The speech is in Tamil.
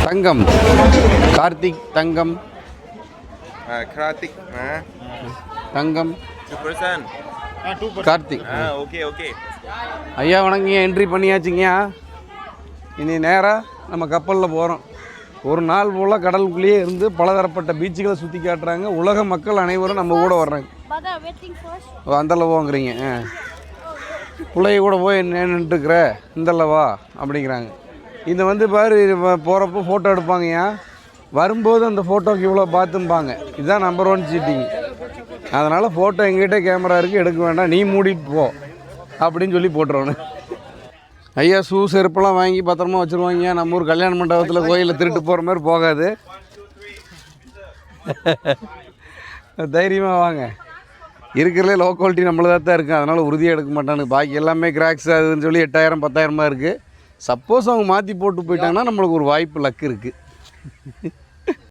தங்கம் கார்த்திக் தங்கம் Kratik. தங்கம் 2%. கார்த்திக். Okay. ஐயா வணங்கிங்க, என்ட்ரி பண்ணியாச்சுங்கய்யா. இனி நேராக நம்ம கப்பலில் போகிறோம். ஒரு நாள் போல் கடலுக்குள்ளேயே இருந்து பலதரப்பட்ட பீச்சுகளை சுற்றி காட்டுறாங்க. உலக மக்கள் அனைவரும் நம்ம கூட வர்றாங்க. அந்தல போங்கிறீங்க, பிள்ளைய கூட போய் நின்றுட்டுருக்குற இந்தல வா அப்படிங்கிறாங்க. இது வந்து பாரு, போகிறப்போ ஃபோட்டோ எடுப்பாங்கய்யா. வரும்போது அந்த ஃபோட்டோக்கு இவ்வளோ பார்த்தும்பாங்க. இதுதான் நம்பர் 1 சீட்டிங். அதனால் ஃபோட்டோ எங்கிட்ட கேமரா இருக்குது, எடுக்க வேண்டாம், நீ மூடிட்டு போ அப்படின்னு சொல்லி போட்டுருவோன்னு. ஐயா ஷூ செருப்பெல்லாம் வாங்கி பத்திரமா வச்சுருவாங்க. நம்ம ஊர் கல்யாண மண்டபத்தில் கோயிலில் திருட்டு போகிற மாதிரி போகாது. தைரியமாக வாங்க. இருக்கிறதுலே லோ குவாலிட்டி நம்மளதாக தான் இருக்குது. அதனால் உறுதியாக எடுக்க மாட்டானு. பாக்கி எல்லாமே கிராக்ஸ் அதுன்னு சொல்லி 8000 10,000 இருக்குது. சப்போஸ் அவங்க மாற்றி போட்டு போயிட்டாங்கன்னா நம்மளுக்கு ஒரு வாய்ப்பு லக்கு இருக்குது.